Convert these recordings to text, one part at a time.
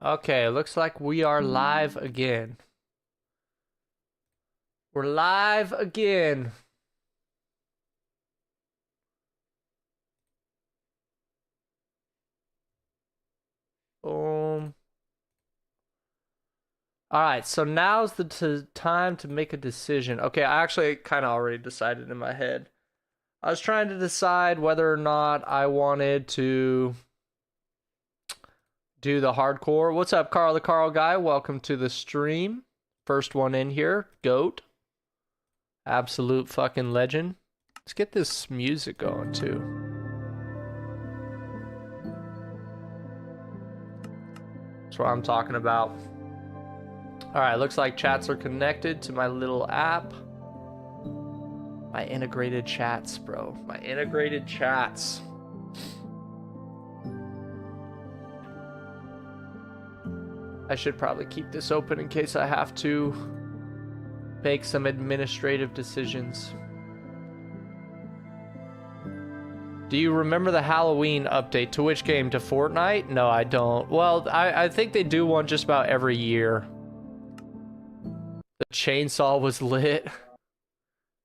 Okay, looks like we are live again. We're live again. Boom. All right, so now's the time to make a decision. Okay, I actually kind of already decided in my head. I was trying to decide whether or not I wanted to do the hardcore. What's up, Carl the Carl guy? Welcome to the stream. First one in here, GOAT. Absolute fucking legend. Let's get this music going too. That's what I'm talking about. Alright, looks like chats are connected to my little app. My integrated chats, bro. My integrated chats. I should probably keep this open in case I have to make some administrative decisions. Do you remember the Halloween update? To which game? To Fortnite? No, I don't. Well, I think they do one just about every year. The chainsaw was lit.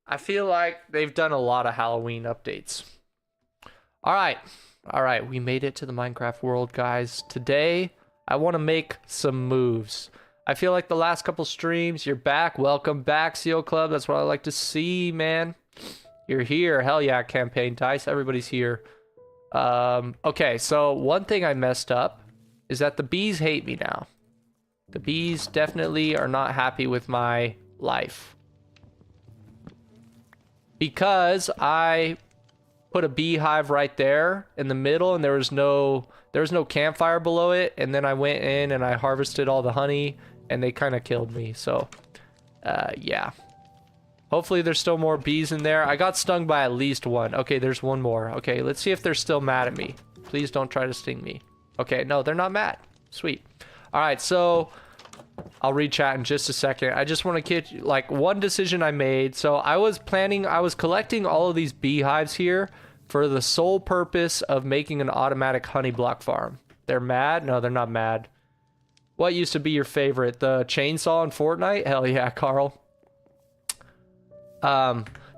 I feel like they've done a lot of Halloween updates. Alright, we made it to the Minecraft world, guys. Today, I want to make some moves. I feel like the last couple streams, you're back. Welcome back, Seal Club. That's what I like to see, man. You're here. Hell yeah, Campaign Dice. Everybody's here. Okay, so one thing I messed up is that the bees hate me now. The bees definitely are not happy with my life. Because I put a beehive right there in the middle and there was no campfire below it, and then I went in and I harvested all the honey and they kind of killed me. So yeah. Hopefully there's still more bees in there. I got stung by at least one. Okay, there's one more. Okay, let's see if they're still mad at me. Please don't try to sting me. Okay, no, they're not mad. Sweet. All right, so I'll read chat in just a second. I just want to get like one decision I made. So I was collecting all of these beehives here for the sole purpose of making an automatic honey block farm. They're mad? No, they're not mad. What used to be your favorite? The chainsaw in Fortnite? Hell yeah, Carl.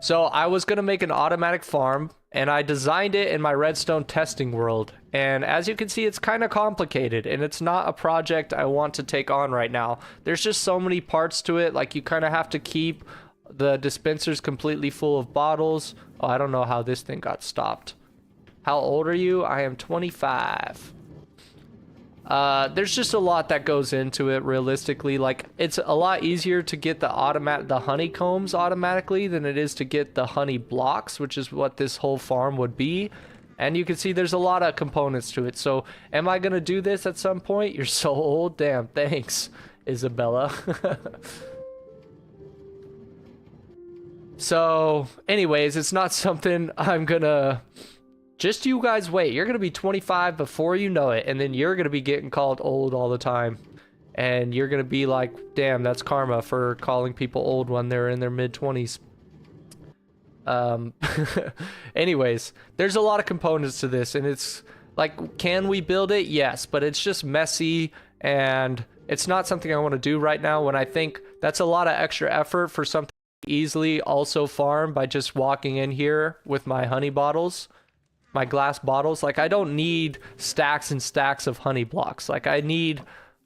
So I was gonna make an automatic farm, and I designed it in my redstone testing world. And as you can see, it's kind of complicated, and it's not a project I want to take on right now. There's just so many parts to it. Like, you kind of have to keep the dispensers completely full of bottles. Oh, I don't know how this thing got stopped. How old are you? I am 25. There's just a lot that goes into it, realistically. Like, it's a lot easier to get the honeycombs automatically than it is to get the honey blocks, which is what this whole farm would be. And you can see there's a lot of components to it. So am I gonna do this at some point? You're so old. Damn, thanks, Isabella. So anyways, it's not something I'm gonna... Just you guys wait. You're going to be 25 before you know it, and then you're going to be getting called old all the time. And you're going to be like, damn, that's karma for calling people old when they're in their mid-20s. Anyways, there's a lot of components to this, and it's like, can we build it? Yes, but it's just messy, and it's not something I want to do right now when I think that's a lot of extra effort for something easily also farm by just walking in here with my honey bottles. My glass bottles. Like, I don't need stacks and stacks of honey blocks. Like, I need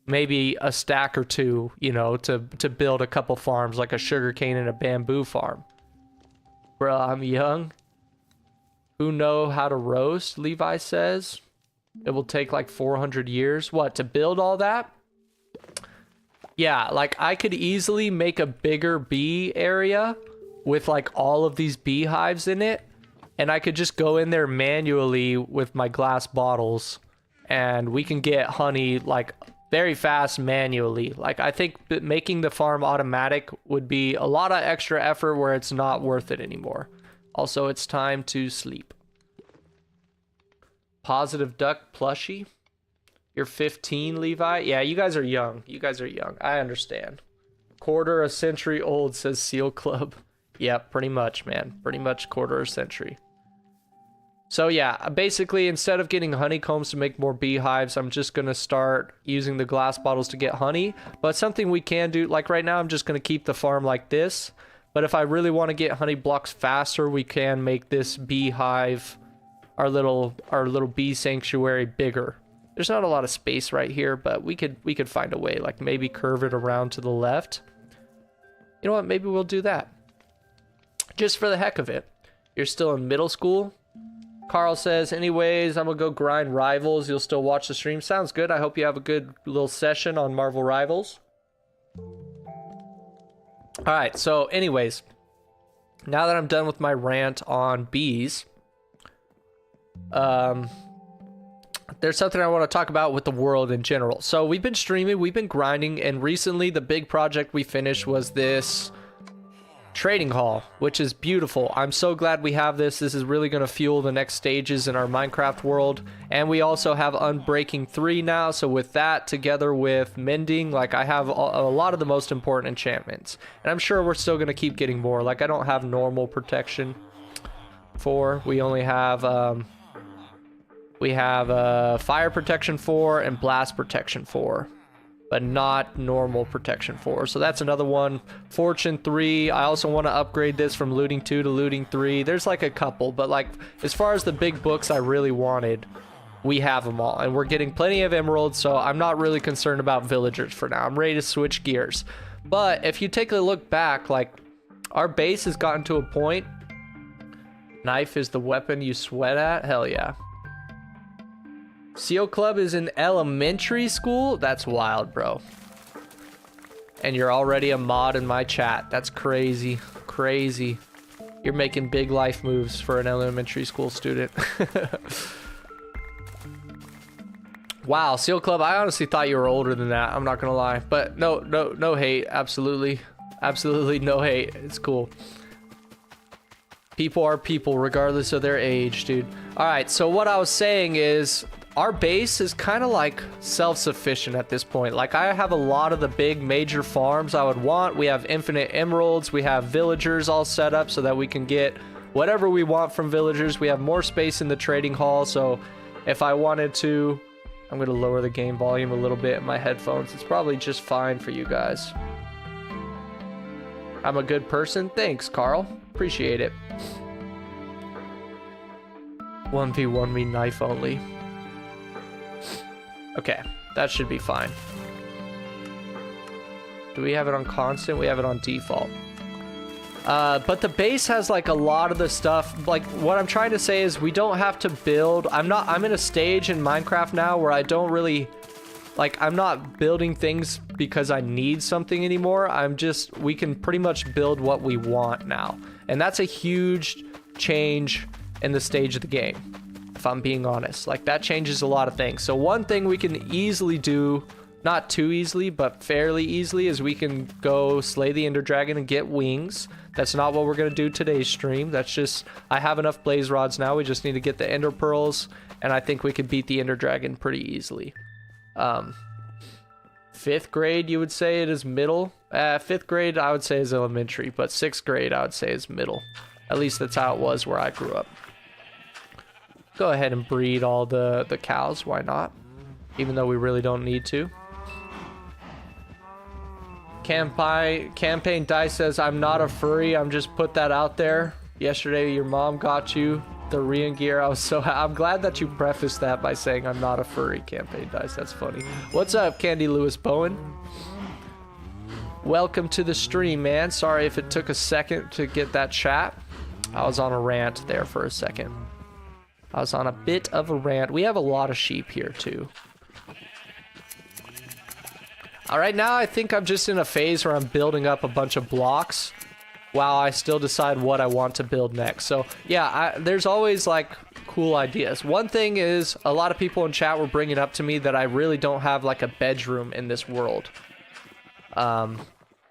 maybe a stack or two, you know, to build a couple farms, like a sugarcane and a bamboo farm. Bro, I'm young. Who know how to roast? Levi says it will take like 400 years. What, to build all that? Yeah, like, I could easily make a bigger bee area with like all of these beehives in it. And I could just go in there manually with my glass bottles, and we can get honey like very fast manually. Like, I think making the farm automatic would be a lot of extra effort where it's not worth it anymore. Also, it's time to sleep. Positive Duck plushie. You're 15, Levi? Yeah, you guys are young. You guys are young. I understand. Quarter a century old, says Seal Club. Yep, pretty much, man. Pretty much quarter a century. So yeah, basically instead of getting honeycombs to make more beehives, I'm just going to start using the glass bottles to get honey. But something we can do, like right now I'm just going to keep the farm like this. But if I really want to get honey blocks faster, we can make this beehive, our little bee sanctuary, bigger. There's not a lot of space right here, but we could find a way, like maybe curve it around to the left. You know what, maybe we'll do that. Just for the heck of it. You're still in middle school? Carl says, anyways, I'm gonna go grind Rivals. You'll still watch the stream. Sounds good. I hope you have a good little session on Marvel Rivals. Alright, so anyways, now that I'm done with my rant on bees, there's something I want to talk about with the world in general. So we've been streaming, we've been grinding, and recently the big project we finished was this trading hall, which is beautiful. I'm so glad we have this. This is really going to fuel the next stages in our Minecraft world. And we also have Unbreaking 3 now. So with that, together with Mending, like I have a lot of the most important enchantments. And I'm sure we're still going to keep getting more. Like I don't have normal protection 4. We only have, fire protection 4 and blast protection 4. But not normal protection 4. So that's another one. Fortune 3. I also want to upgrade this from looting 2 to looting 3. There's like a couple, but like as far as the big books I really wanted, we have them all. And we're getting plenty of emeralds, so I'm not really concerned about villagers for now. I'm ready to switch gears. But if you take a look back, like our base has gotten to a point. Knife is the weapon you sweat at? Hell yeah. Seal Club is in elementary school? That's wild, bro. And you're already a mod in my chat. That's crazy. Crazy. You're making big life moves for an elementary school student. Wow, Seal Club, I honestly thought you were older than that. I'm not gonna lie. But no hate. Absolutely. Absolutely no hate. It's cool. People are people regardless of their age, dude. Alright, so what I was saying is our base is kind of like self-sufficient at this point. Like I have a lot of the big major farms I would want. We have infinite emeralds. We have villagers all set up so that we can get whatever we want from villagers. We have more space in the trading hall. So if I wanted to, I'm going to lower the game volume a little bit in my headphones. It's probably just fine for you guys. I'm a good person. Thanks, Carl. Appreciate it. 1v1 me knife only. Okay, that should be fine. Do we have it on constant? We have it on default. But the base has like a lot of the stuff. Like what I'm trying to say is we don't have to build. I'm in a stage in Minecraft now where I don't really, like I'm not building things because I need something anymore. We can pretty much build what we want now. And that's a huge change in the stage of the game. If I'm being honest, like that changes a lot of things. So one thing we can easily do, not too easily, but fairly easily, is we can go slay the Ender Dragon and get wings. That's not what we're going to do today's stream. That's just, I have enough blaze rods now. We just need to get the Ender Pearls, and I think we could beat the Ender Dragon pretty easily. 5th grade, you would say it is middle. 5th grade, I would say is elementary, but 6th grade, I would say is middle. At least that's how it was where I grew up. Go ahead and breed all the cows, why not? Even though we really don't need to. Campaign Dice says, I'm not a furry, I'm just put that out there. Yesterday your mom got you the Rian gear. I'm glad that you prefaced that by saying I'm not a furry, Campaign Dice. That's funny. What's up, Candy Lewis Bowen? Welcome to the stream, man. Sorry if it took a second to get that chat. I was on a rant there for a second. I was on a bit of a rant. We have a lot of sheep here too. All right, now I think I'm just in a phase where I'm building up a bunch of blocks while I still decide what I want to build next. So yeah, there's always like cool ideas. One thing is a lot of people in chat were bringing up to me that I really don't have like a bedroom in this world.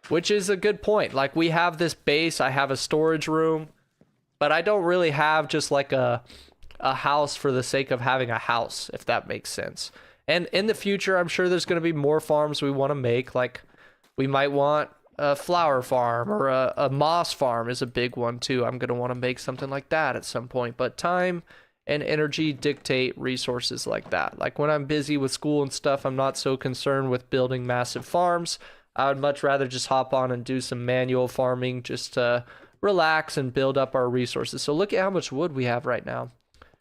Which is a good point. Like we have this base, I have a storage room, but I don't really have just like a house for the sake of having a house, if that makes sense. And in the future, I'm sure there's going to be more farms we want to make. Like we might want a flower farm or a moss farm is a big one too. I'm going to want to make something like that at some point, but time and energy dictate resources like that. Like when I'm busy with school and stuff, I'm not so concerned with building massive farms. I would much rather just hop on and do some manual farming just to relax and build up our resources. So look at how much wood we have right now.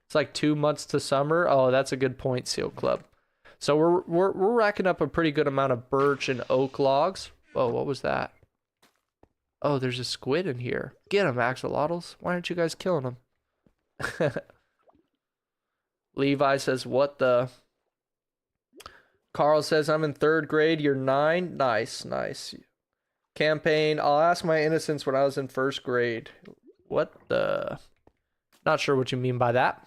It's like 2 months to summer. Oh, that's a good point, Seal Club. So we're racking up a pretty good amount of birch and oak logs. Oh, what was that? Oh, there's a squid in here. Get him, axolotls. Why aren't you guys killing them? Levi says, what the? Carl says, I'm in 3rd grade. You're 9. Nice, nice. Campaign, I'll ask my innocence when I was in 1st grade. What the? Not sure what you mean by that.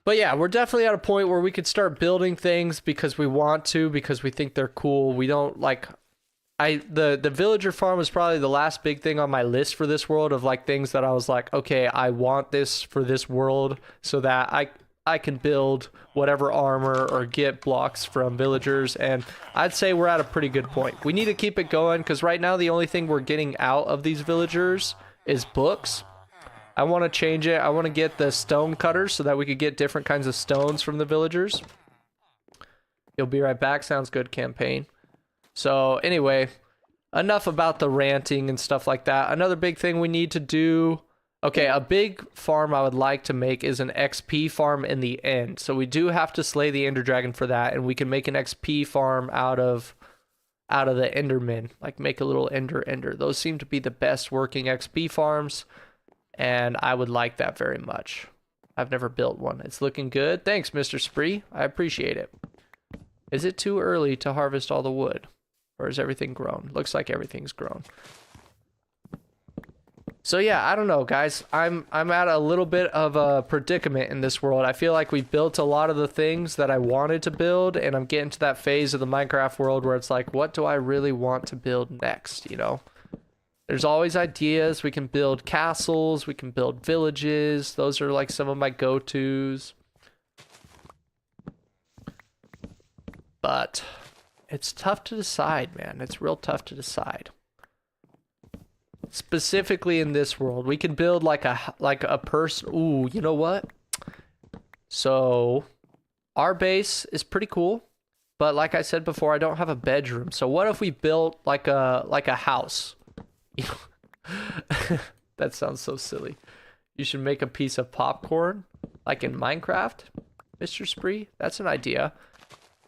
But yeah, we're definitely at a point where we could start building things because we want to, because we think they're cool. We don't like... The villager farm was probably the last big thing on my list for this world of like things that I was like, okay, I want this for this world so that I can build whatever armor or get blocks from villagers. And I'd say we're at a pretty good point. We need to keep it going because right now the only thing we're getting out of these villagers is books. I want to change it. I want to get the stone cutters so that we could get different kinds of stones from the villagers. You'll be right back. Sounds good, campaign. So anyway, enough about the ranting and stuff like that. Another big thing we need to do... Okay, a big farm I would like to make is an XP farm in the end. So we do have to slay the Ender Dragon for that, and we can make an XP farm out of the Endermen. Like make a little Ender. Those seem to be the best working XP farms, and I would like that very much. I've never built one. It's looking good. Thanks, Mr. Spree. I appreciate it. Is it too early to harvest all the wood? Or is everything grown? Looks like everything's grown. So yeah, I don't know, guys. I'm at a little bit of a predicament in this world. I feel like we built a lot of the things that I wanted to build, and I'm getting to that phase of the Minecraft world where it's like, what do I really want to build next, you know? There's always ideas. We can build castles, we can build villages. Those are like some of my go-tos. But it's tough to decide, man. It's real tough to decide. Specifically in this world, we can build like a person. Ooh, you know what? So our base is pretty cool, but like I said before, I don't have a bedroom. So what if we built like a house? That sounds so silly. You should make a piece of popcorn, like in Minecraft, Mr. Spree. That's an idea.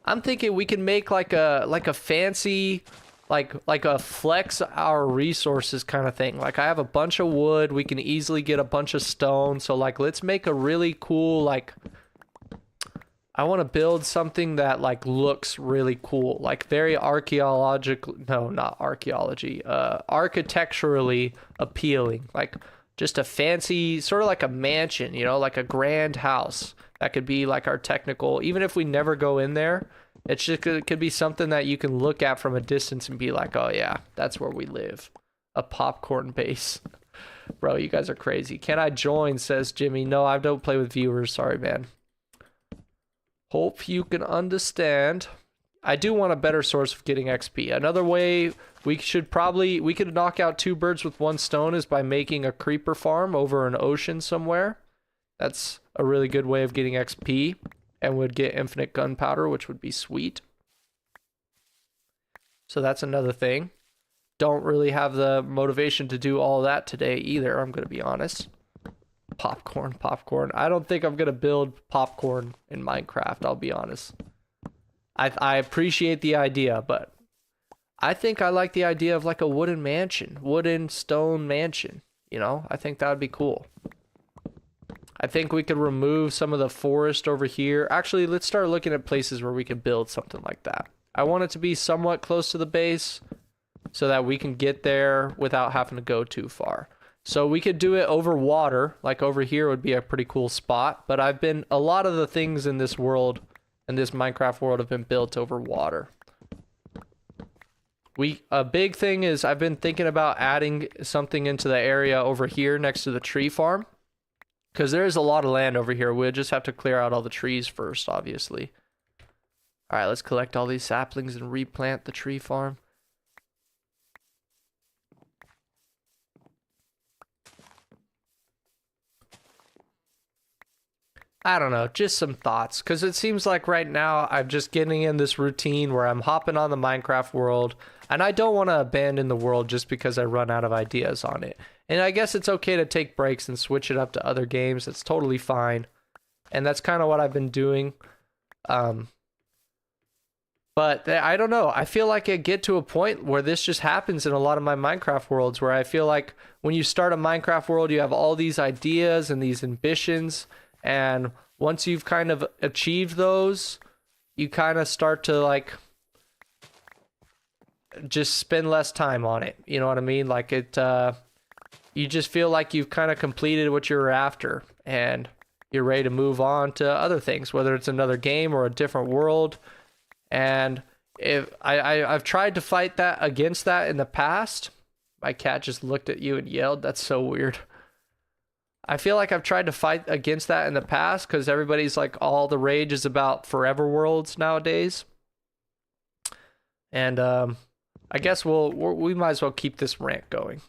I'm thinking we can make like a fancy, like a flex our resources kind of thing. Like I have a bunch of wood, we can easily get a bunch of stone. So like let's make a really cool, like I want to build something that like looks really cool, like very archaeological. No, not archaeology. Architecturally appealing, like just a fancy sort of like a mansion, you know, like a grand house. That could be like our technical, even if we never go in there, it could be something that you can look at from a distance and be like, oh yeah, that's where we live. A popcorn base. Bro, you guys are crazy. Can I join, says Jimmy. No, I don't play with viewers. Sorry, man. Hope you can understand. I do want a better source of getting XP. Another way we could knock out 2 birds with 1 stone is by making a creeper farm over an ocean somewhere. That's a really good way of getting XP, and would get infinite gunpowder, which would be sweet. So that's another thing. Don't really have the motivation to do all that today either, I'm going to be honest. Popcorn. I don't think I'm going to build popcorn in Minecraft, I'll be honest. I appreciate the idea, but I think I like the idea of like a wooden stone mansion, you know? I think that would be cool. I think we could remove some of the forest over here. Actually, let's start looking at places where we can build something like that. I want it to be somewhat close to the base so that we can get there without having to go too far. So we could do it over water, like over here would be a pretty cool spot. But a lot of the things in this world, in this Minecraft world, have been built over water. A big thing is I've been thinking about adding something into the area over here next to the tree farm. Because there is a lot of land over here. We'll just have to clear out all the trees first, obviously. Alright, let's collect all these saplings and replant the tree farm. I don't know, just some thoughts. Because it seems like right now I'm just getting in this routine where I'm hopping on the Minecraft world, and I don't want to abandon the world just because I run out of ideas on it. And I guess it's okay to take breaks and switch it up to other games. It's totally fine. And that's kind of what I've been doing. But I don't know. I feel like I get to a point where this just happens in a lot of my Minecraft worlds, where I feel like when you start a Minecraft world, you have all these ideas and these ambitions. And once you've kind of achieved those, you kind of start to like just spend less time on it. You know what I mean? Like you just feel like you've kind of completed what you're after and you're ready to move on to other things, whether it's another game or a different world. And if I've tried to fight that against that in the past. My cat just looked at you and yelled. That's so weird. I feel like I've tried to fight against that in the past because everybody's like, all the rage is about forever worlds nowadays. And I guess we might as well keep this rant going.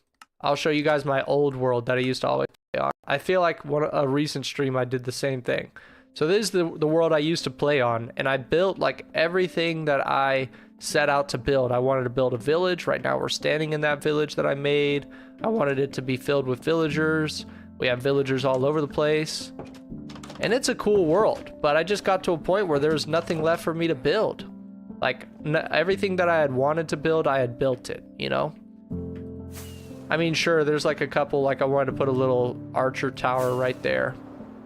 I'll show you guys my old world that I used to always play on. I feel like a recent stream I did the same thing. So this is the world I used to play on, and I built like everything that I set out to build. I wanted to build a village. Right now we're standing in that village that I made. I wanted it to be filled with villagers. We have villagers all over the place. And it's a cool world, but I just got to a point where there's nothing left for me to build. Like, everything that I had wanted to build, I had built it, you know? I mean, sure, there's like a couple, like I wanted to put a little archer tower right there.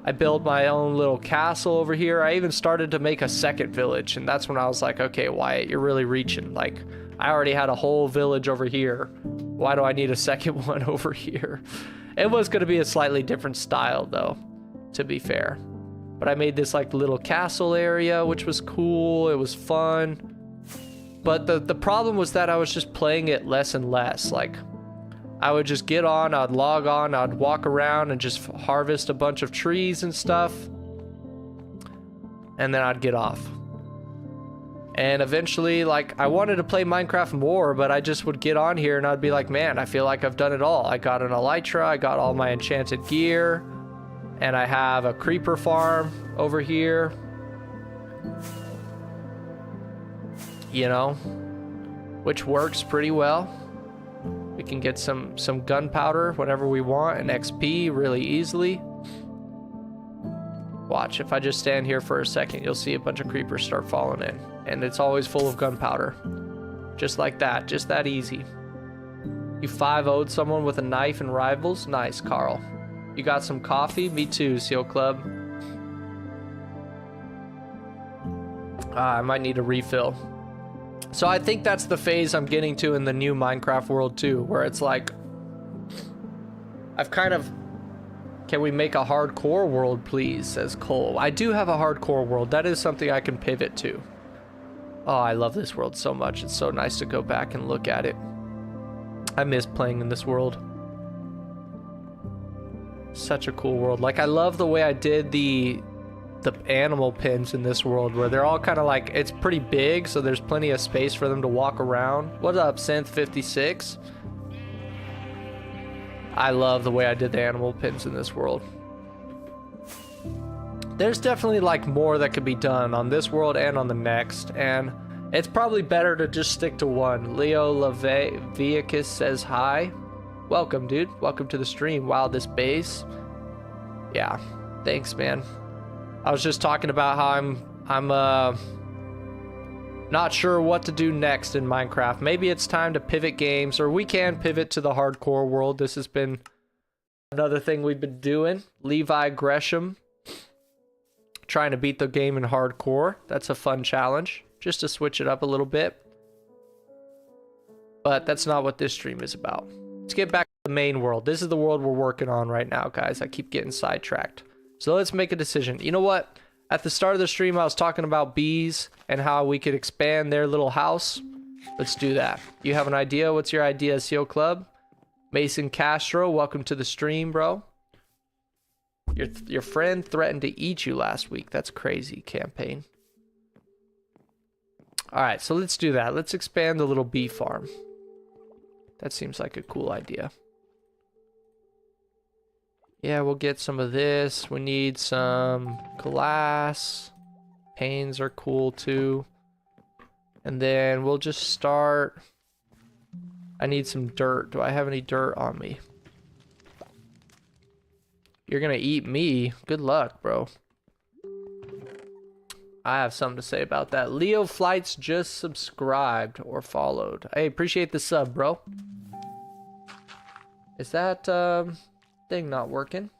I built my own little castle over here. I even started to make a second village, and that's when I was like, okay, Wyatt, you're really reaching. Like, I already had a whole village over here. Why do I need a second one over here? It was going to be a slightly different style, though, to be fair. But I made this like little castle area, which was cool. It was fun. But the problem was that I was just playing it less and less. Like, I would just get on, I'd log on, I'd walk around and just harvest a bunch of trees and stuff. And then I'd get off. And eventually, like, I wanted to play Minecraft more, but I just would get on here and I'd be like, man, I feel like I've done it all. I got an elytra, I got all my enchanted gear, and I have a creeper farm over here. You know, which works pretty well. We can get some gunpowder whenever we want and XP really easily. Watch, if I just stand here for a second, you'll see a bunch of creepers start falling in. And it's always full of gunpowder. Just like that, just that easy. You 5-0'd someone with a knife and rivals? Nice, Carl. You got some coffee? Me too, Seal Club. I might need a refill. So I think that's the phase I'm getting to in the new Minecraft world too, where it's like, I've kind of, can we make a hardcore world please, says Cole. I do have a hardcore world. That is something I can pivot to. Oh, I love this world so much. It's so nice to go back and look at it. I miss playing in this world. Such a cool world. Like, I love the way I did the animal pens in this world, where they're all kind of like, it's pretty big, so there's plenty of space for them to walk around. What up, Synth56? I love the way I did the animal pens in this world. There's definitely like more that could be done on this world and on the next, and it's probably better to just stick to one. Leo Leviacus says hi. Welcome, dude. Welcome to the stream. Wow, this base. Yeah, thanks, man. I was just talking about how I'm not sure what to do next in Minecraft. Maybe it's time to pivot games, or we can pivot to the hardcore world. This has been another thing we've been doing. Levi Gresham trying to beat the game in hardcore. That's a fun challenge, just to switch it up a little bit. But that's not what this stream is about. Let's get back to the main world. This is the world we're working on right now, guys. I keep getting sidetracked. So let's make a decision. You know what? At the start of the stream, I was talking about bees and how we could expand their little house. Let's do that. You have an idea? What's your idea, Seal Club? Mason Castro, welcome to the stream, bro. Your friend threatened to eat you last week. That's crazy, campaign. All right, so let's do that. Let's expand the little bee farm. That seems like a cool idea. Yeah, we'll get some of this. We need some glass. Panes are cool too. And then we'll just start. I need some dirt. Do I have any dirt on me? You're gonna eat me. Good luck, bro. I have something to say about that. Leo Flights just subscribed or followed. Hey, appreciate the sub, bro. Is that thing not working?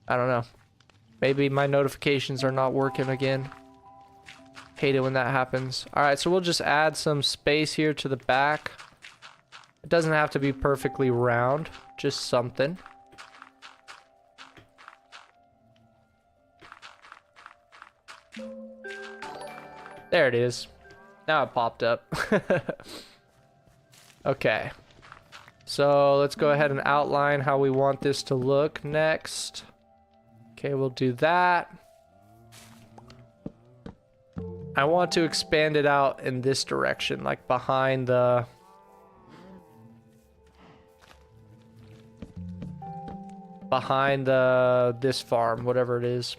I don't know. Maybe my notifications are not working again. Hate it when that happens. Alright, so we'll just add some space here to the back. It doesn't have to be perfectly round, just something. There it is. Now it popped up. Okay. So let's go ahead and outline how we want this to look next. Okay, we'll do that. I want to expand it out in this direction, like behind the... this farm, whatever it is.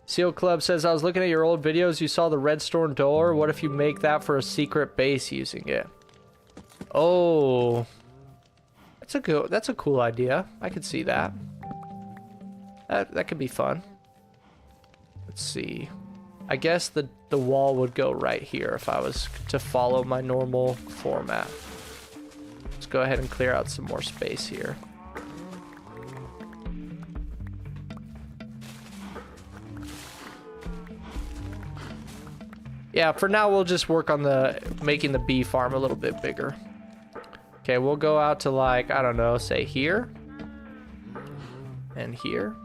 Seal Club says, I was looking at your old videos, you saw the redstone door. What if you make that for a secret base using it? Oh... That's a cool idea. I could see that. That could be fun. Let's see. I guess the wall would go right here if I was to follow my normal format. Let's go ahead and clear out some more space here. Yeah, for now we'll just work on making the bee farm a little bit bigger. Okay, we'll go out to like, I don't know, say here. And here.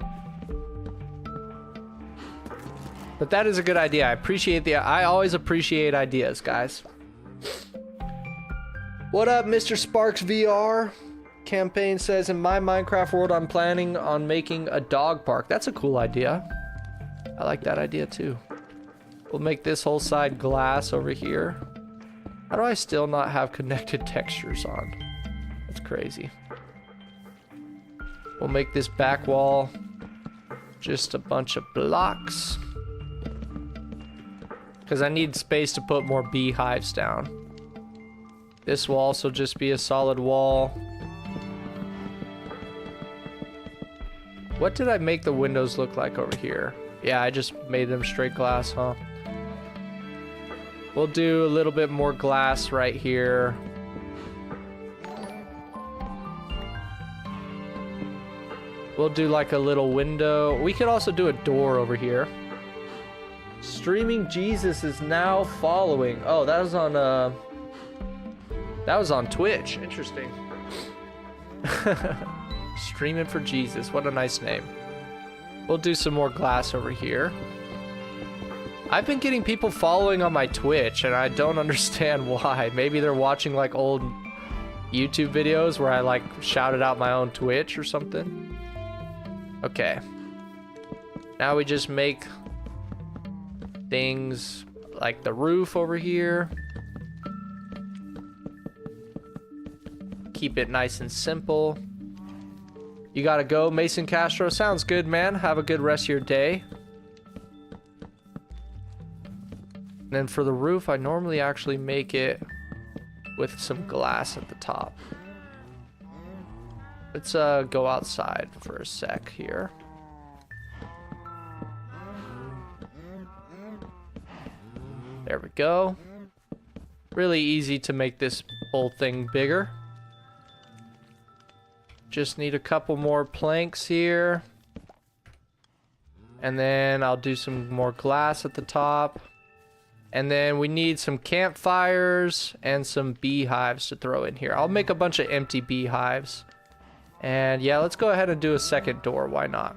But that is a good idea. I always appreciate ideas, guys. What up, Mr. Sparks VR? Campaign says, in my Minecraft world, I'm planning on making a dog park. That's a cool idea. I like that idea too. We'll make this whole side glass over here. How do I still not have connected textures on? That's crazy. We'll make this back wall just a bunch of blocks. Because I need space to put more beehives down. This will also just be a solid wall. What did I make the windows look like over here? Yeah, I just made them straight glass, huh? We'll do a little bit more glass right here. We'll do like a little window. We could also do a door over here. Streaming Jesus is now following. Oh, that was on Twitch. Interesting. Streaming for Jesus. What a nice name. We'll do some more glass over here. I've been getting people following on my Twitch, and I don't understand why. Maybe they're watching like old YouTube videos where I like shouted out my own Twitch or something. Okay. Now we just make things like the roof over here. Keep it nice and simple. You gotta go, Mason Castro. Sounds good, man. Have a good rest of your day. And then for the roof, I normally actually make it with some glass at the top. Let's go outside for a sec here. There we go. Really easy to make this whole thing bigger. Just need a couple more planks here. And then I'll do some more glass at the top. And then we need some campfires and some beehives to throw in here. I'll make a bunch of empty beehives. And yeah, let's go ahead and do a second door. Why not?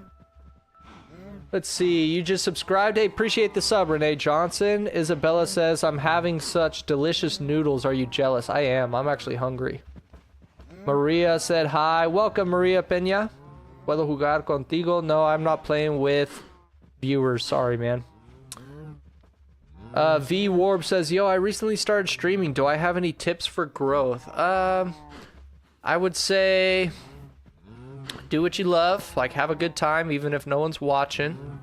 Let's see. You just subscribed. Hey, appreciate the sub, Renee Johnson. Isabella says, I'm having such delicious noodles. Are you jealous? I am. I'm actually hungry. Maria said hi. Welcome, Maria Peña. ¿Puedo jugar contigo? No, I'm not playing with viewers. Sorry, man. V Warb says, yo, I recently started streaming. Do I have any tips for growth? I would say Do what you love, like have a good time even if no one's watching.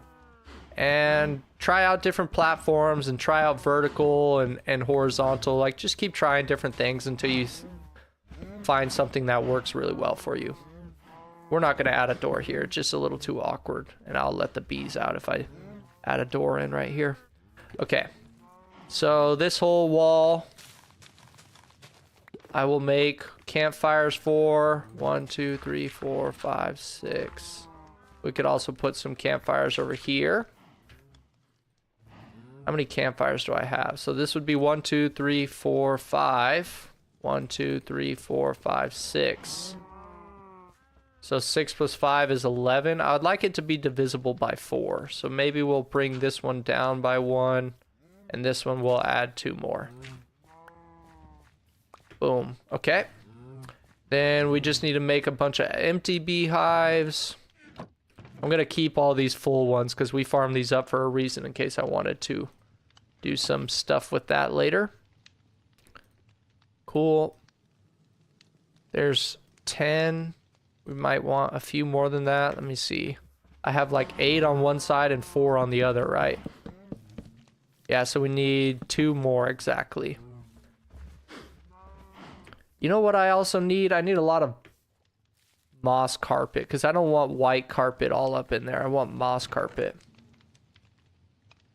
And try out different platforms and try out vertical and horizontal. Like just keep trying different things until you find something that works really well for you. We're not going to add a door here. It's just a little too awkward. And I'll let the bees out if I add a door in right here. Okay. So this whole wall, I will make campfires for 1, 2, 3, 4, 5, 6. We could also put some campfires over here. How many campfires do I have? So this would be 1, 2, 3, 4, 5. 1, 2, 3, 4, 5, 6. So 6 plus 5 is 11. I would like it to be divisible by 4. So maybe we'll bring this one down by 1. And this one we'll add 2 more. Boom. Okay. Then we just need to make a bunch of empty beehives. I'm going to keep all these full ones because we farm these up for a reason in case I wanted to do some stuff with that later. Cool. There's 10. We might want a few more than that. Let me see. I have like 8 on one side and 4 on the other, right? Yeah, so we need 2 more exactly. You know what I also need? I need a lot of moss carpet because I don't want white carpet all up in there. I want moss carpet.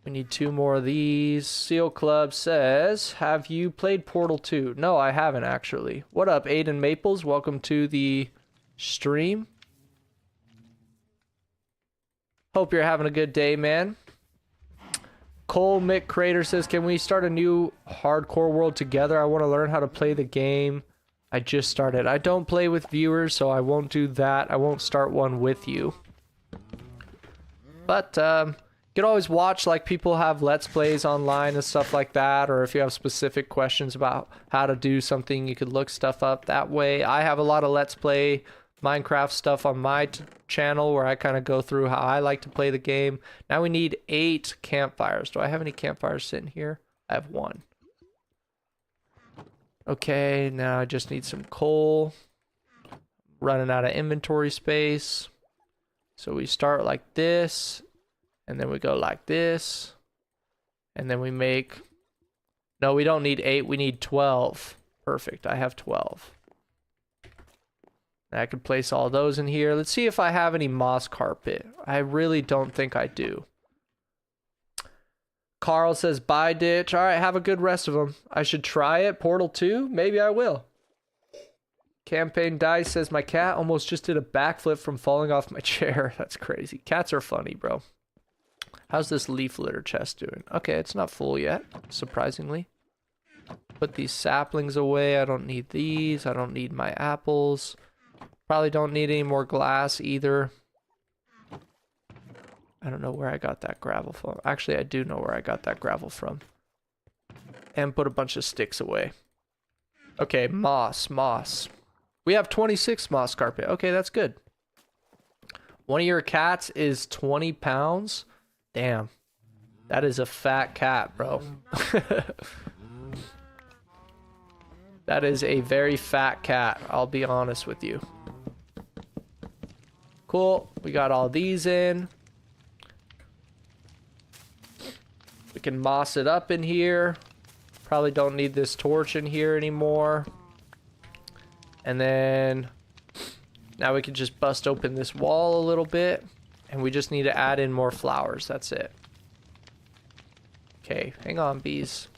We need 2 more of these. Seal Club says, have you played Portal 2? No, I haven't actually. What up, Aiden Maples? Welcome to the stream. Hope you're having a good day, man. Cole Mick Crater says, can we start a new hardcore world together? I want to learn how to play the game. I just started. I don't play with viewers, so I won't do that. I won't start one with you. But you can always watch, like people have Let's Plays online and stuff like that, or if you have specific questions about how to do something, you could look stuff up that way. I have a lot of Let's Play Minecraft stuff on my channel where I kind of go through how I like to play the game. Now we need 8 campfires. Do I have any campfires sitting here? I have 1. Okay, now I just need some coal. Running out of inventory space. So we start like this, and then we go like this, and then we make... No, we don't need 8, we need 12. Perfect, I have 12. I could place all those in here. Let's see if I have any moss carpet. I really don't think I do. Carl says, bye, Ditch. All right, have a good rest of them. I should try it. Portal 2? Maybe I will. Campaign Dice says, my cat almost just did a backflip from falling off my chair. That's crazy. Cats are funny, bro. How's this leaf litter chest doing? Okay, it's not full yet, surprisingly. Put these saplings away. I don't need these. I don't need my apples. Probably don't need any more glass either. I don't know where I got that gravel from. Actually, I do know where I got that gravel from. And put a bunch of sticks away. Okay, moss. We have 26 moss carpet. Okay, that's good. One of your cats is 20 pounds. Damn. That is a fat cat, bro. That is a very fat cat. I'll be honest with you. Cool. We got all these in. We can moss it up in here. Probably don't need this torch in here anymore. And then now we can just bust open this wall a little bit. And we just need to add in more flowers. That's it. Okay, hang on, bees.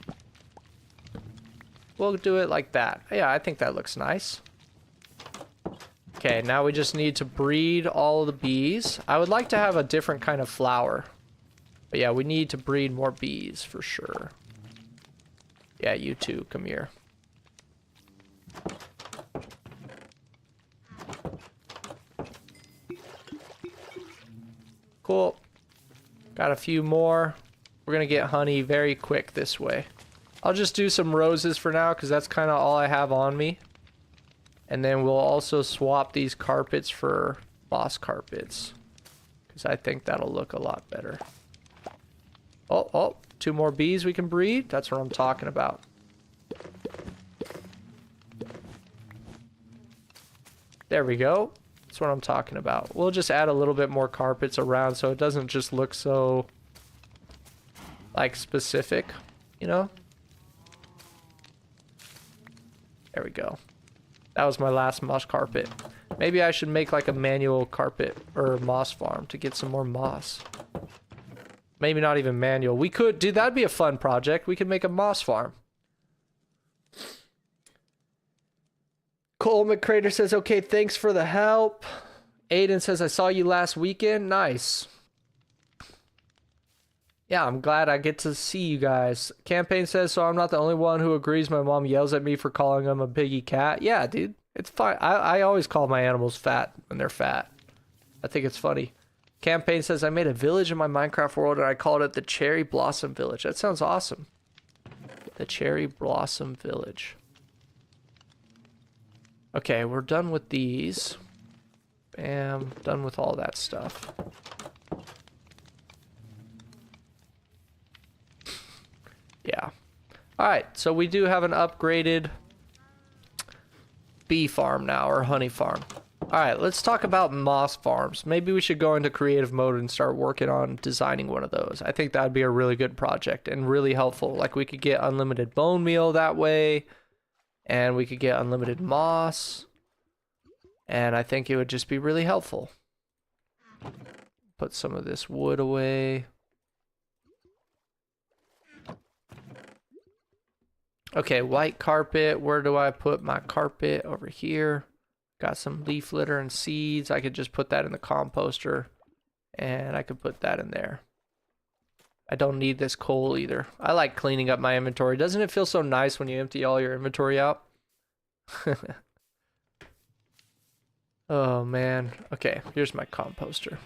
We'll do it like that. Yeah, I think that looks nice. Okay, now we just need to breed all of the bees. I would like to have a different kind of flower. But yeah, we need to breed more bees for sure. Yeah, you too. Come here. Cool. Got a few more. We're going to get honey very quick this way. I'll just do some roses for now because that's kind of all I have on me. And then we'll also swap these carpets for moss carpets. Because I think that'll look a lot better. Oh, 2 more bees we can breed. That's what I'm talking about. There we go. That's what I'm talking about. We'll just add a little bit more carpets around so it doesn't just look so, like, specific, you know? There we go. That was my last moss carpet. Maybe I should make like a manual carpet or moss farm to get some more moss. Maybe not even manual. We could, dude, that'd be a fun project. We could make a moss farm. Cole McCrater says, okay, thanks for the help. Aiden says, I saw you last weekend. Nice. Yeah, I'm glad I get to see you guys. Campaign says, so I'm not the only one who agrees my mom yells at me for calling them a piggy cat. Yeah, dude, it's fine. I always call my animals fat when they're fat. I think it's funny. Campaign says, I made a village in my Minecraft world and I called it the Cherry Blossom Village. That sounds awesome. The Cherry Blossom Village. Okay, we're done with these. Bam, done with all that stuff. Yeah. Alright, so we do have an upgraded bee farm now, or honey farm. Alright, let's talk about moss farms. Maybe we should go into creative mode and start working on designing one of those. I think that would be a really good project and really helpful. Like, we could get unlimited bone meal that way, and we could get unlimited moss, and I think it would just be really helpful. Put some of this wood away. Okay, white carpet. Where do I put my carpet? Over here. Got some leaf litter and seeds. I could just put that in the composter. And I could put that in there. I don't need this coal either. I like cleaning up my inventory. Doesn't it feel so nice when you empty all your inventory out? Oh, man. Okay, here's my composter.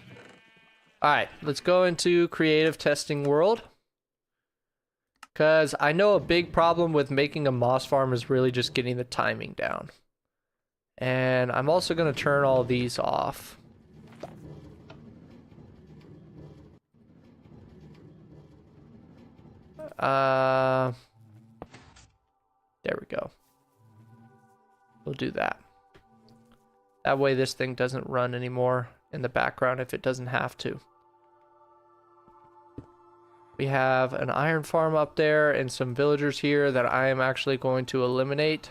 Alright, let's go into creative testing world. Because I know a big problem with making a moss farm is really just getting the timing down. And I'm also going to turn all these off. There we go. We'll do that. That way this thing doesn't run anymore in the background if it doesn't have to. We have an iron farm up there and some villagers here that I am actually going to eliminate.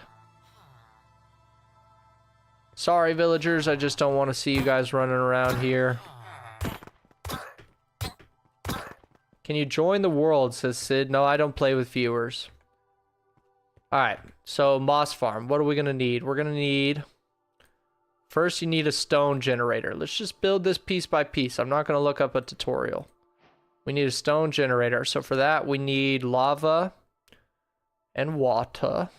Sorry, villagers, I just don't want to see you guys running around here. Can you join the world, says Sid. No, I don't play with viewers. Alright, so moss farm. What are we going to need? We're going to need... First, you need a stone generator. Let's just build this piece by piece. I'm not going to look up a tutorial. We need a stone generator. So for that, we need lava and water.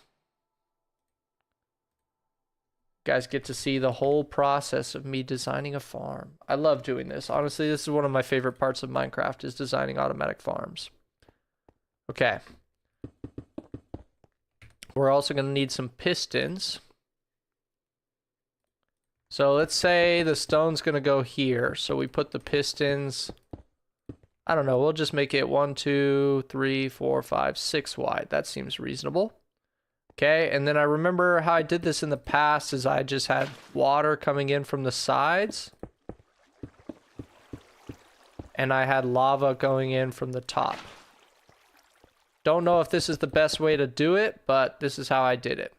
You guys get to see the whole process of me designing a farm. I love doing this. Honestly, this is one of my favorite parts of Minecraft is designing automatic farms. Okay. We're also going to need some pistons. So let's say the stone's going to go here. So we put the pistons... I don't know, we'll just make it 1, 2, 3, 4, 5, 6 wide. That seems reasonable. Okay, and then I remember how I did this in the past is I just had water coming in from the sides. And I had lava going in from the top. Don't know if this is the best way to do it, but this is how I did it.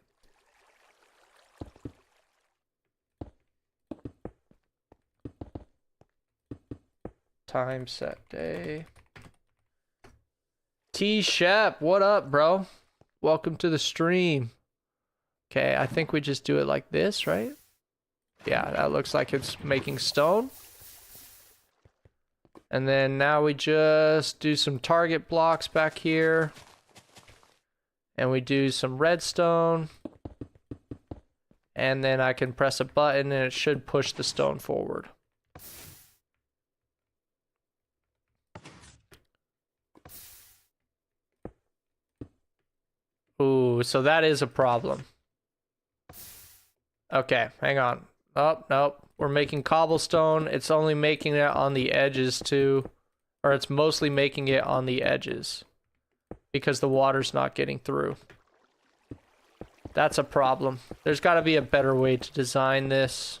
Time set day. T Shep, what up, bro? Welcome to the stream. Okay, I think we just do it like this, right? Yeah, that looks like it's making stone. And then now we just do some target blocks back here. And we do some redstone. And then I can press a button and it should push the stone forward. Ooh, so that is a problem. Okay, hang on. Oh, nope. We're making cobblestone. It's only making it on the edges too. Or it's mostly making it on the edges. Because the water's not getting through. That's a problem. There's got to be a better way to design this.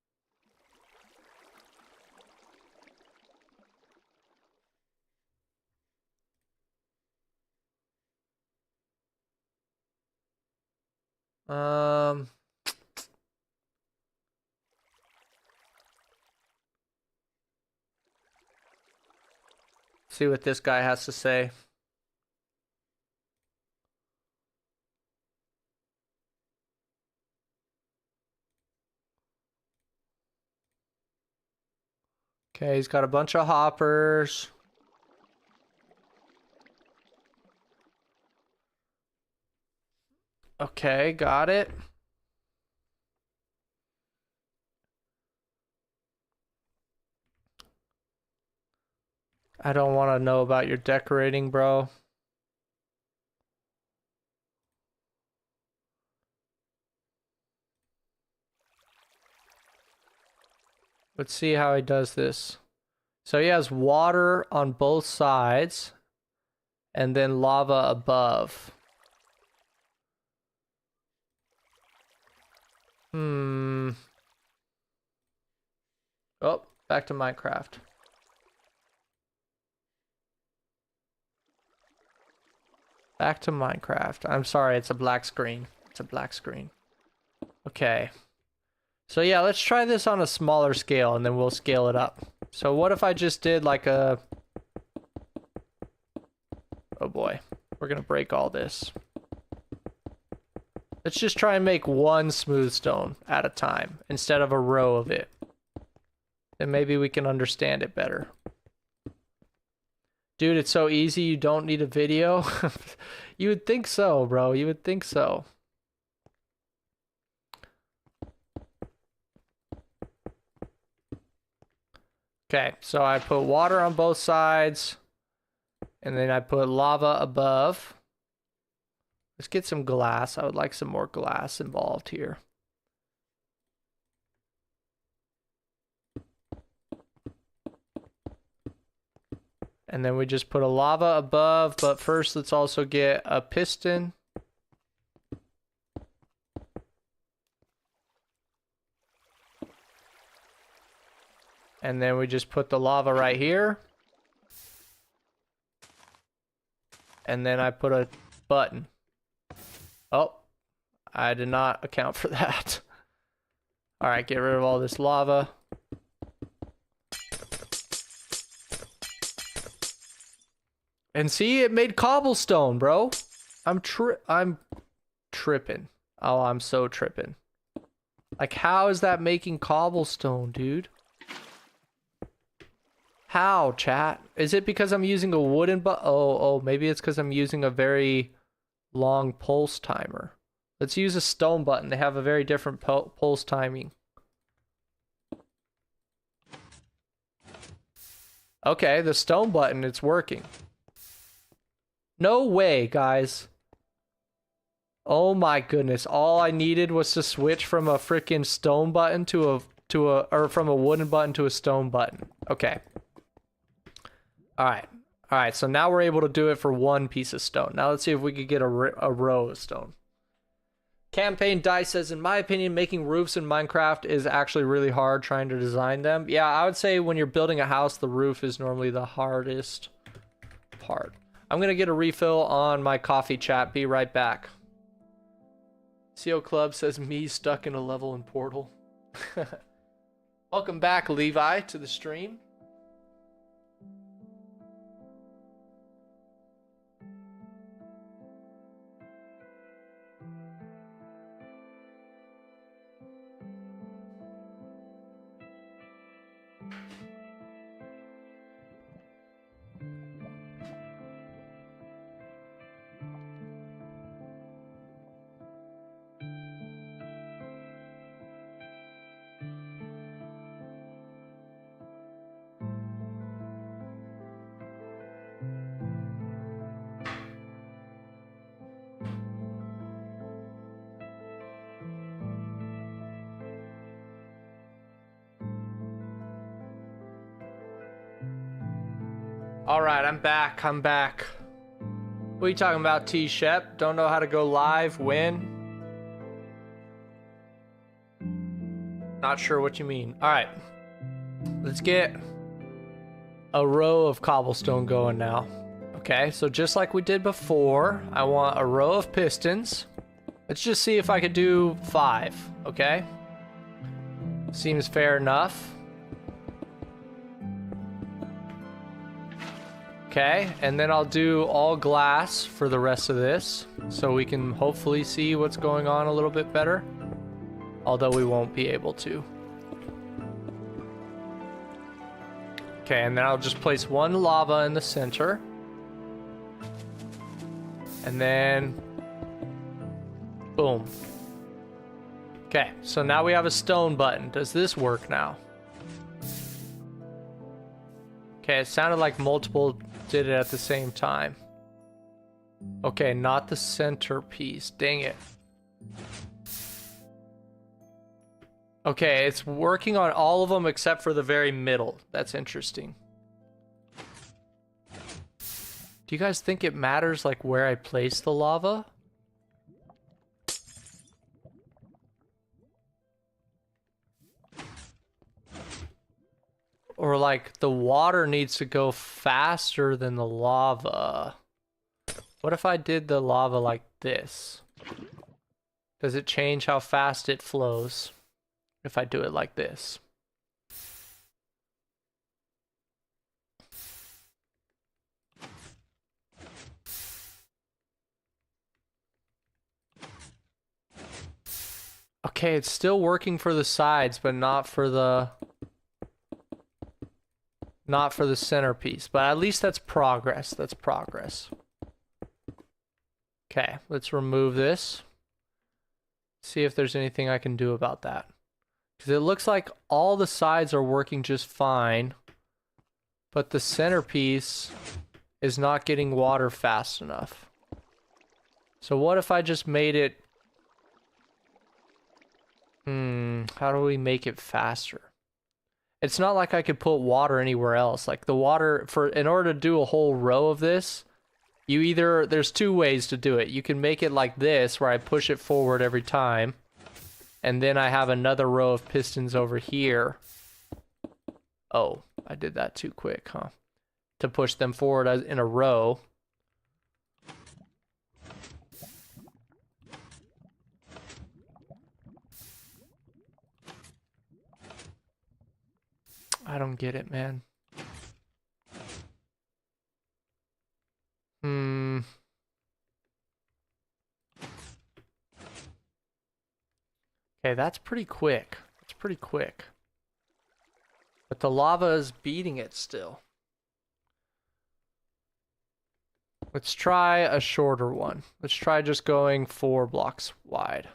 Um, see what this guy has to say. Okay, he's got a bunch of hoppers. Okay, got it. I don't want to know about your decorating, bro. Let's see how he does this. So he has water on both sides and then lava above. Oh, back to Minecraft. Back to Minecraft. I'm sorry, it's a black screen. It's a black screen. Okay. So yeah, let's try this on a smaller scale and then we'll scale it up. So what if I just did like a... Oh boy, we're gonna break all this. Let's just try and make one smooth stone at a time instead of a row of it. Then maybe we can understand it better. Dude, it's so easy you don't need a video. You would think so, bro. You would think so. Okay, so I put water on both sides. And then I put lava above. Let's get some glass. I would like some more glass involved here. And then we just put a lava above, but first let's also get a piston. And then we just put the lava right here. And then I put a button. Oh, I did not account for that. All right, get rid of all this lava. And see, it made cobblestone, bro. I'm tripping. Oh, I'm so tripping. Like, how is that making cobblestone, dude? How, chat? Is it because I'm using a wooden oh, maybe it's because I'm using a very long pulse timer. Let's use a stone button. They have a very different pulse timing. Okay, the stone button, it's working. No way, guys. Oh my goodness. All I needed was to switch from a freaking stone button or from a wooden button to a stone button. Okay. All right, so now we're able to do it for one piece of stone. Now let's see if we could get a row of stone. Campaign Dice says, in my opinion, making roofs in Minecraft is actually really hard trying to design them. Yeah, I would say when you're building a house, the roof is normally the hardest part. I'm going to get a refill on my coffee, chat. Be right back. CO Club says, me stuck in a level in Portal. Welcome back, Levi, to the stream. Alright, I'm back. What are you talking about, T-Shep? Don't know how to go live? When? Not sure what you mean. Alright. Let's get a row of cobblestone going now. Okay, so just like we did before, I want a row of pistons. Let's just see if I could do 5, okay? Seems fair enough. Okay, and then I'll do all glass for the rest of this, so we can hopefully see what's going on a little bit better. Although we won't be able to. Okay, and then I'll just place one lava in the center. And then... boom. Okay, so now we have a stone button. Does this work now? Okay, it sounded like multiple did it at the same time. Okay, not the centerpiece. Dang it. Okay, it's working on all of them except for the very middle. That's interesting. Do you guys think it matters, like, where I place the lava? Or, like, the water needs to go faster than the lava. What if I did the lava like this? Does it change how fast it flows if I do it like this? Okay, it's still working for the sides, but not for the centerpiece. But at least that's progress. That's progress. Okay, let's remove this. See if there's anything I can do about that. Because it looks like all the sides are working just fine, but the centerpiece is not getting water fast enough. So what if I just made it... how do we make it faster? It's not like I could put water anywhere else. Like the water, in order to do a whole row of this, there's 2 ways to do it. You can make it like this, where I push it forward every time, and then I have another row of pistons over here. Oh, I did that too quick, huh? To push them forward in a row. I don't get it, man. Okay, that's pretty quick. That's pretty quick. But the lava is beating it still. Let's try a shorter one. Let's try just going 4 blocks wide.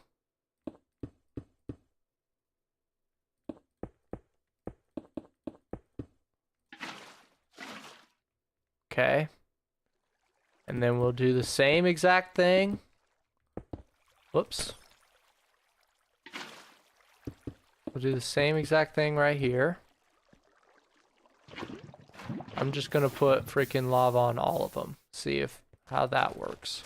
Okay. And then we'll do the same exact thing. Whoops. We'll do the same exact thing right here. I'm just gonna put freaking lava on all of them. See how that works.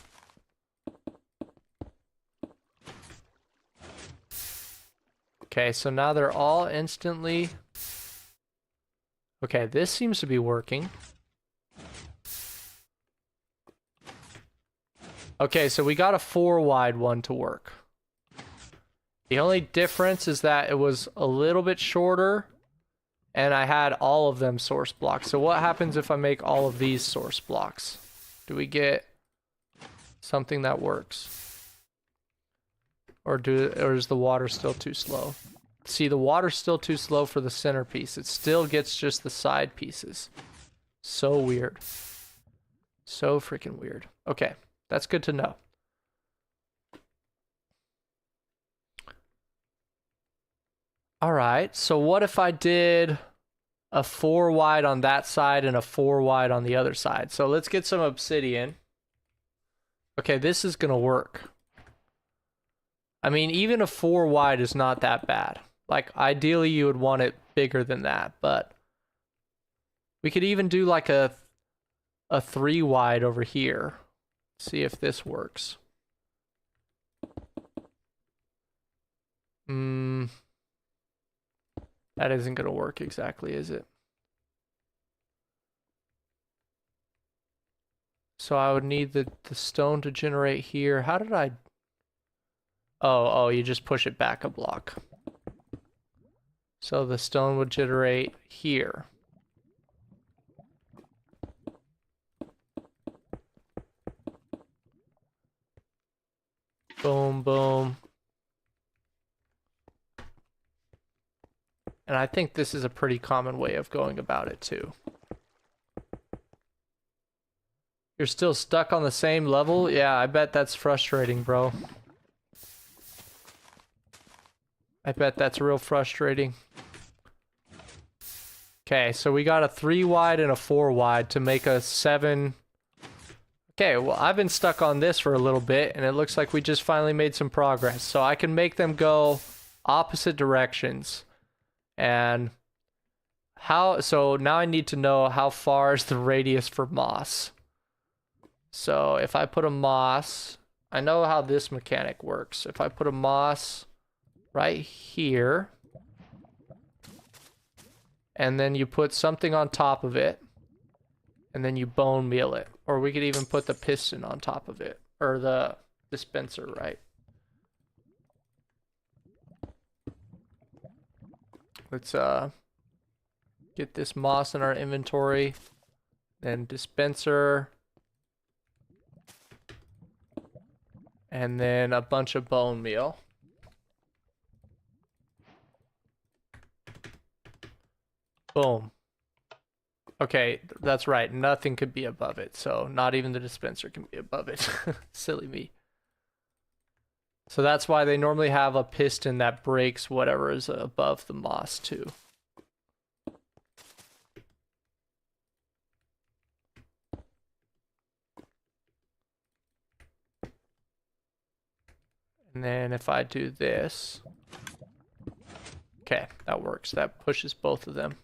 Okay, so now they're all instantly... Okay, this seems to be working. Okay, so we got a 4 wide one to work. The only difference is that it was a little bit shorter, and I had all of them source blocks. So what happens if I make all of these source blocks? Do we get something that works? Or is the water still too slow? See, the water's still too slow for the centerpiece. It still gets just the side pieces. So weird. So freaking weird. Okay. That's good to know. All right, so what if I did a 4 wide on that side and a 4 wide on the other side? So let's get some obsidian. Okay, this is gonna work. I mean, even a 4 wide is not that bad. Like, ideally you would want it bigger than that, but we could even do like a 3 wide over here. See if this works. That isn't gonna work exactly, is it? So I would need the stone to generate here. How did I... Oh, you just push it back a block. So the stone would generate here. Boom, boom. And I think this is a pretty common way of going about it too. You're still stuck on the same level? Yeah, I bet that's frustrating, bro. I bet that's real frustrating. Okay, so we got a 3 wide and a 4 wide to make a 7. Okay, well, I've been stuck on this for a little bit, and it looks like we just finally made some progress. So I can make them go opposite directions. And so now I need to know how far is the radius for moss. So if I put a moss, I know how this mechanic works. If I put a moss right here, and then you put something on top of it, and then you bone meal it. Or we could even put the piston on top of it, or the dispenser, right? Let's get this moss in our inventory, then dispenser, and then a bunch of bone meal. Boom. Okay, that's right. Nothing could be above it, so not even the dispenser can be above it. Silly me. So that's why they normally have a piston that breaks whatever is above the moss too. And then if I do this, okay, that works. That pushes both of them.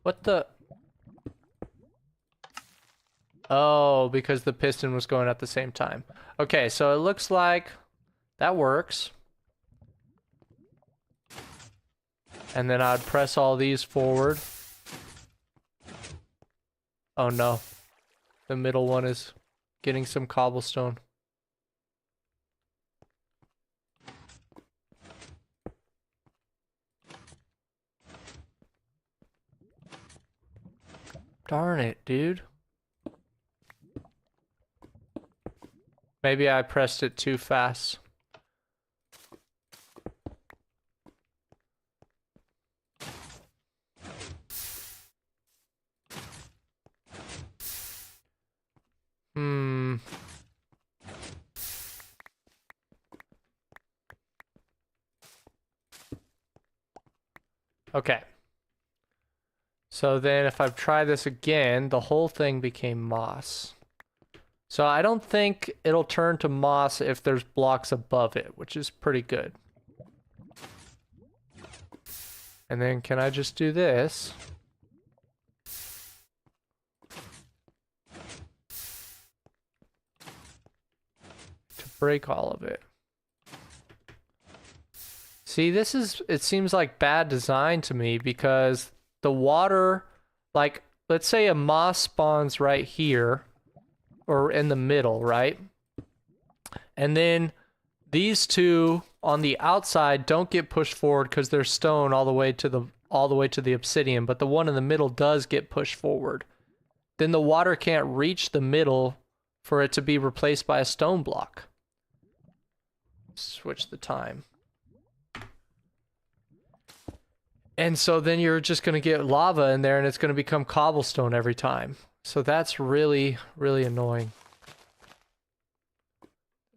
What the? Oh, because the piston was going at the same time. Okay, so it looks like that works. And then I'd press all these forward. Oh no. The middle one is getting some cobblestone. Darn it, dude. Maybe I pressed it too fast. Okay. So then if I try this again, the whole thing became moss. So I don't think it'll turn to moss if there's blocks above it, which is pretty good. And then can I just do this? To break all of it. See, it seems like bad design to me because the water, like, let's say a moss spawns right here. Or in the middle, right? And then these two on the outside don't get pushed forward because they're stone all the way to the obsidian, but the one in the middle does get pushed forward. Then the water can't reach the middle for it to be replaced by a stone block. Switch the time. And so then you're just going to get lava in there and it's going to become cobblestone every time. So that's really, really annoying.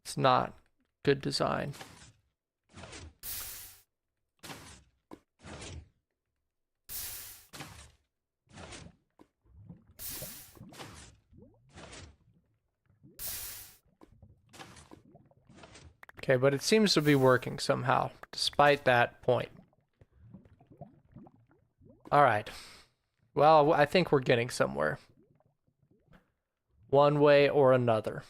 It's not good design. Okay, but it seems to be working somehow, despite that point. All right. Well, I think we're getting somewhere. One way or another.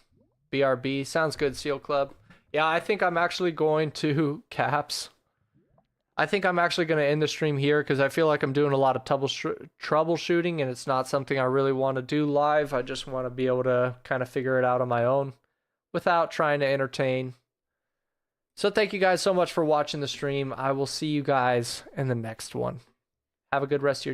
BRB, sounds good, Seal Club. Yeah, I think I'm actually going to caps. I think I'm actually going to end the stream here because I feel like I'm doing a lot of troubleshooting and it's not something I really want to do live. I just want to be able to kind of figure it out on my own. without trying to entertain. So thank you guys so much for watching the stream. I will see you guys in the next one. Have a good rest of your